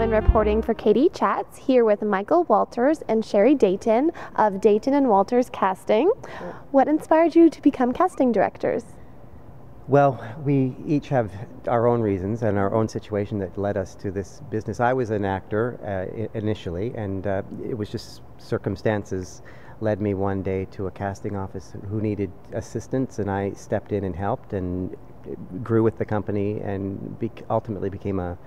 Uhlmann reporting for KD Chats, here with Michael Walters and Sherry Dayton of Dayton-Walters Casting. What inspired you to become casting directors? Well, we each have our own reasons and our own situation that led us to this business. I was an actor initially, and it was just circumstances led me one day to a casting office who needed assistance, and I stepped in and helped and grew with the company and ultimately became a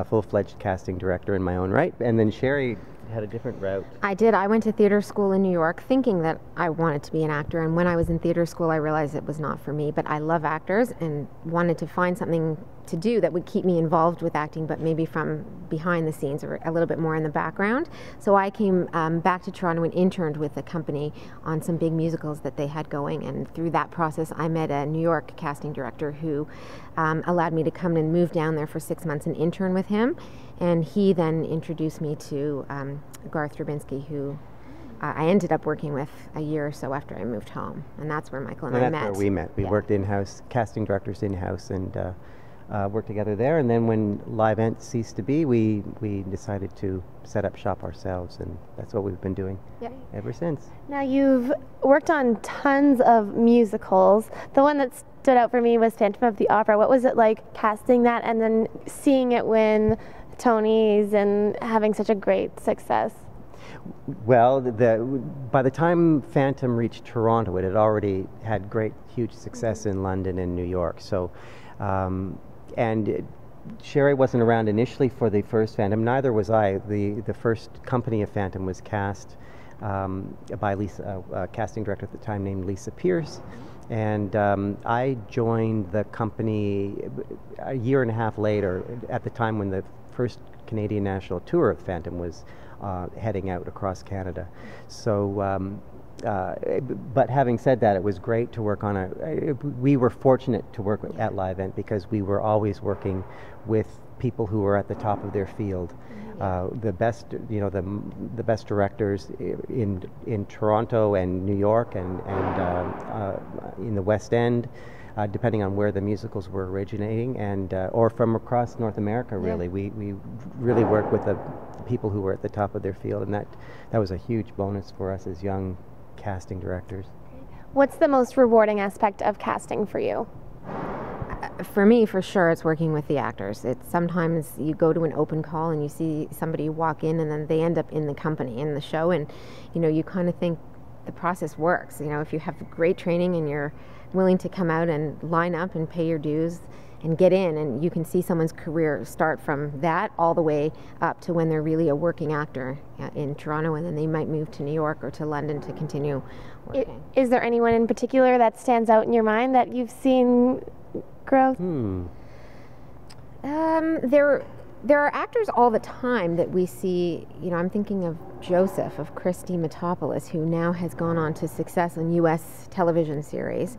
full-fledged casting director in my own right. And then Sherry had a different route. I did. I went to theater school in New York thinking that I wanted to be an actor, and when I was in theater school I realized it was not for me, but I love actors and wanted to find something to do that would keep me involved with acting, but maybe from behind the scenes or a little bit more in the background. So I came back to Toronto and interned with the company on some big musicals that they had going, and through that process I met a New York casting director who allowed me to come and move down there for 6 months and intern with him, and he then introduced me to Garth Drabinsky, who I ended up working with a year or so after I moved home, and that's where Michael and I met. That's where we met. We worked in-house, casting directors in-house, and worked together there. And then when Live Ent ceased to be, we decided to set up shop ourselves, and that's what we've been doing ever since. Now, you've worked on tons of musicals. The one that stood out for me was Phantom of the Opera. What was it like casting that and then seeing it win Tonys and having such a great success? Well, by the time Phantom reached Toronto, it had already had great, huge success in London and New York. So, and Sherry wasn't around initially for the first Phantom. Neither was I. The first company of Phantom was cast by a casting director at the time named Lisa Pierce. And I joined the company a year and a half later, at the time when the first Canadian national tour of Phantom was heading out across Canada. So, but having said that, it was great to work on we were fortunate to work at Live Ent because we were always working with people who were at the top of their field. The best, the best directors in Toronto and New York and in the West End, depending on where the musicals were originating, and or from across North America. Really, we really worked with the people who were at the top of their field, and that was a huge bonus for us as young casting directors. What's the most rewarding aspect of casting for you? For me, for sure, it's working with the actors. It's sometimes you go to an open call and you see somebody walk in and then they end up in the company, in the show, and you kind of think the process works. If you have great training and you're willing to come out and line up and pay your dues and get in, and you can see someone's career start from that all the way up to when they're really a working actor in Toronto, and then they might move to New York or to London to continue working. Is there anyone in particular that stands out in your mind that you've seen growth? There are actors all the time that we see. I'm thinking of Joseph, of Christy Mitopoulos, who now has gone on to success on U.S. television series.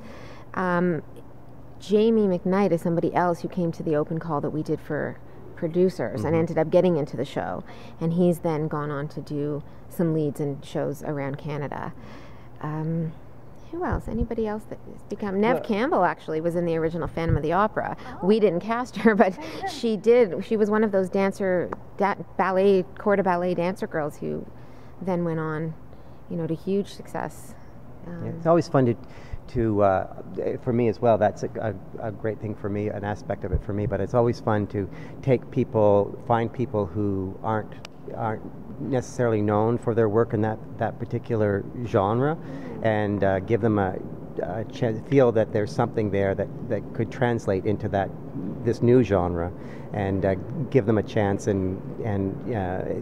Jamie McKnight is somebody else who came to the open call that we did for producers and ended up getting into the show, and he's then gone on to do some leads in shows around Canada. Who else? Anybody else that has become? Nev Campbell actually was in the original Phantom of the Opera. We didn't cast her, but she did. She was one of those corps de ballet dancer girls who then went on, to huge success. It's always fun to for me as well. That's a great thing for me, an aspect of it for me. But it's always fun to find people who aren't necessarily known for their work in that particular genre, and give them a chance, feel that there's something there that could translate into this new genre, and give them a chance and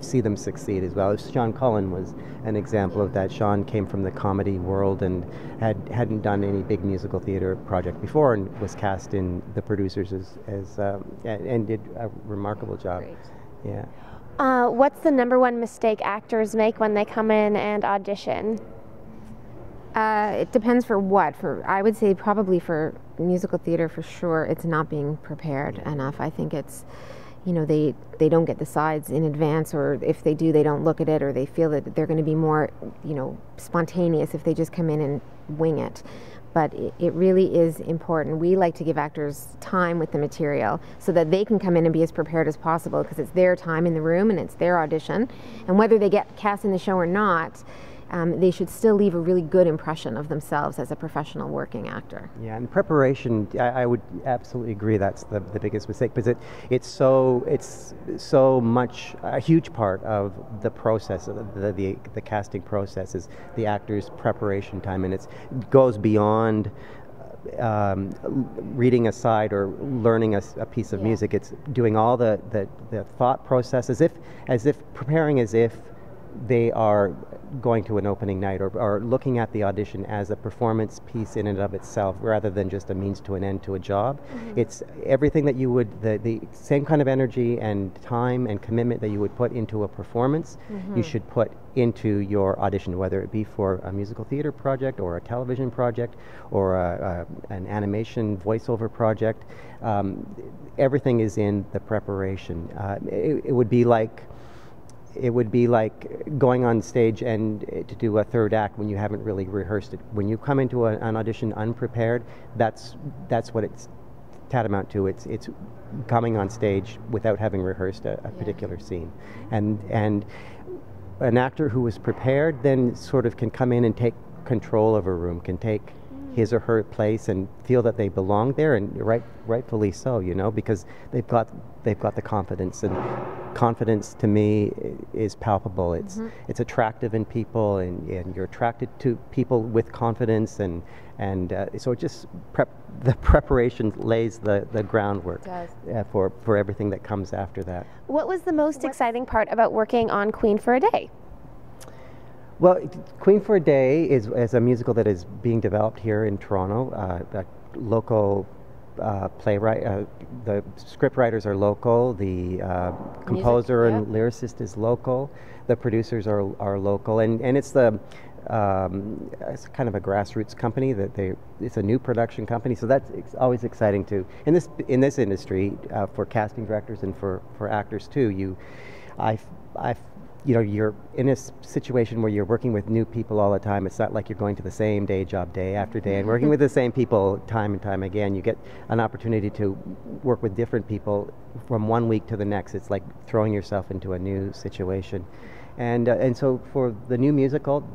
see them succeed as well. Sean Cullen was an example of that. Sean came from the comedy world and hadn't done any big musical theater project before, and was cast in The Producers and did a remarkable job. Great. Yeah. What's the #1 mistake actors make when they come in and audition? It depends for what. I would say probably for musical theater, for sure, it's not being prepared enough. I think it's, they don't get the sides in advance, or if they do, they don't look at it, or they feel that they're going to be more, spontaneous if they just come in and wing it. but it really is important. We like to give actors time with the material so that they can come in and be as prepared as possible, because it's their time in the room and it's their audition. And whether they get cast in the show or not, they should still leave a really good impression of themselves as a professional working actor. Yeah, and preparation, I would absolutely agree. That's the biggest mistake, because it's so much a huge part of the process, of the casting process, is the actor's preparation time, and it goes beyond reading a side or learning a piece of music. It's doing all the thought process as if preparing as if they are going to an opening night, or looking at the audition as a performance piece in and of itself, rather than just a means to an end to a job. It's everything that you would, the same kind of energy and time and commitment that you would put into a performance, you should put into your audition, whether it be for a musical theater project or a television project or an animation voiceover project. Everything is in the preparation. It would be like going on stage and to do a third act when you haven't really rehearsed it. When you come into an audition unprepared, that's what it's tantamount to. It's coming on stage without having rehearsed a particular scene. And an actor who is prepared then sort of can come in and take control of a room, can take his or her place and feel that they belong there, and rightfully so, because they've got the confidence, and confidence to me is palpable. It's attractive in people, and you're attracted to people with confidence, and so it just the preparation lays the groundwork for everything that comes after that. What was the most exciting part about working on Queen for a Day? Well, Queen for a Day is a musical that is being developed here in Toronto. A local playwright, the script writers are local, the composer and lyricist is local, the producers are local, and it's it's kind of a grassroots company it's a new production company, so that's always exciting too. In this industry, for casting directors and for actors too, you're in a situation where you're working with new people all the time. It's not like you're going to the same day job day after day and working with the same people time and time again. You get an opportunity to work with different people from one week to the next. It's like throwing yourself into a new situation. And so for the new musical,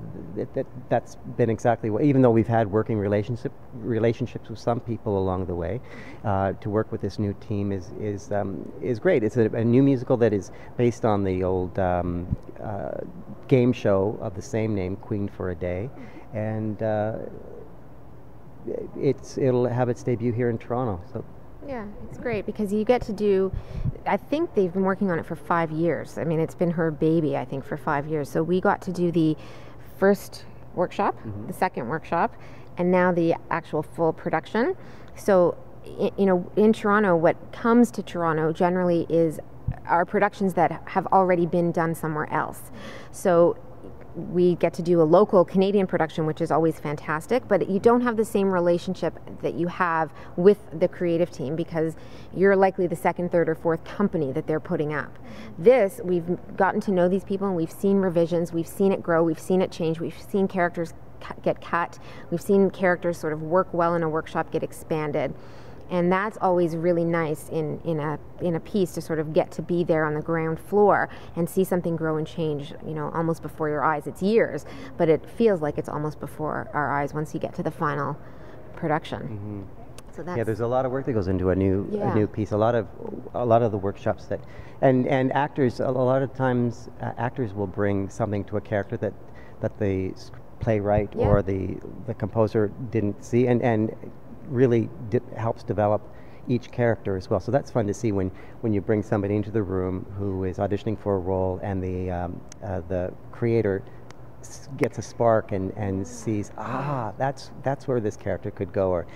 that's been exactly what, even though we've had working relationships with some people along the way, to work with this new team is great. It's a new musical that is based on the old game show of the same name, Queen for a Day, and it'll have its debut here in Toronto. So. Yeah, it's great because you get to do, I think they've been working on it for 5 years. I mean, it's been her baby, I think, for 5 years. So we got to do the first workshop, the second workshop, and now the actual full production. So, in Toronto, what comes to Toronto generally is our productions that have already been done somewhere else. So we get to do a local Canadian production, which is always fantastic, but you don't have the same relationship that you have with the creative team because you're likely the second, third, or fourth company that they're putting up. This, we've gotten to know these people and we've seen revisions, we've seen it grow, we've seen it change, we've seen characters get cut, we've seen characters sort of work well in a workshop get expanded. And that's always really nice in a piece, to sort of get to be there on the ground floor and see something grow and change, almost before your eyes. It's years, but it feels like it's almost before our eyes once you get to the final production. So that's, there's a lot of work that goes into a new piece. A lot of the workshops and actors. A lot of times, actors will bring something to a character that the playwright or the composer didn't see, and really helps develop each character as well. So that's fun to see when you bring somebody into the room who is auditioning for a role, and the creator gets a spark and sees, that's where this character could go, or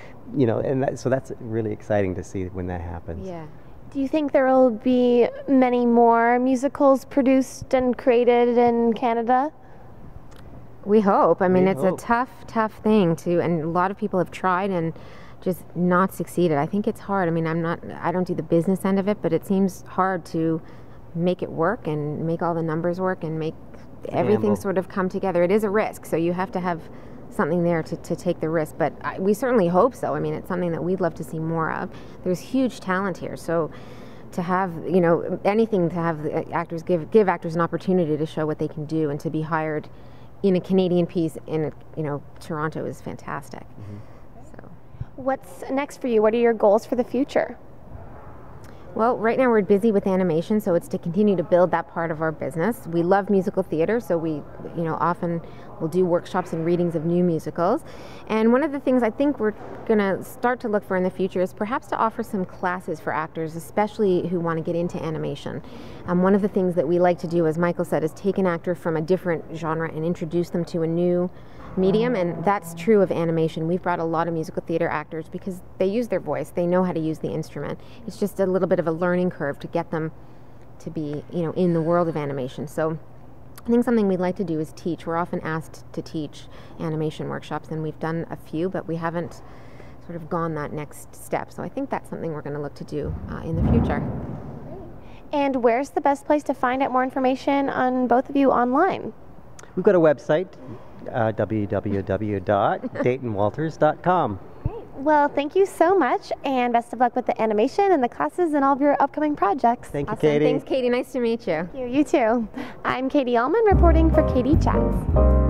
so that's really exciting to see when that happens. Yeah. Do you think there will be many more musicals produced and created in Canada? We hope. I mean, it's a tough thing and a lot of people have tried and just not succeeded. I think it's hard. I mean, I don't do the business end of it, but it seems hard to make it work and make all the numbers work and make everything sort of come together. It is a risk, so you have to have something there to take the risk. But we certainly hope so. I mean, it's something that we'd love to see more of. There's huge talent here, so to have, you know, anything to have the actors give actors an opportunity to show what they can do, and to be hired in a Canadian piece in, you know, Toronto is fantastic. So, what's next for you? What are your goals for the future? well, right now we're busy with animation, so it's to continue to build that part of our business. We love musical theater, so we, you know, often will do workshops and readings of new musicals. And one of the things I think we're going to start to look for in the future is perhaps to offer some classes for actors, especially who want to get into animation. One of the things that we like to do, as Michael said, is take an actor from a different genre and introduce them to a new medium, and that's true of animation. We've brought a lot of musical theater actors because they use their voice, they know how to use the instrument. It's just a little bit of a learning curve to get them to be, you know, in the world of animation. So I think something we'd like to do is teach. We're often asked to teach animation workshops, and we've done a few, but we haven't sort of gone that next step. So I think that's something we're going to look to do in the future. And where's the best place to find out more information on both of you online? We've got a website, www.DAYTON-WALTERS.com. Well, thank you so much, and best of luck with the animation and the classes and all of your upcoming projects. Thank you, Awesome. Katie. Thanks, Katie. Nice to meet you. Thank you. You too. I'm Katie Uhlmann reporting for Katie Chats.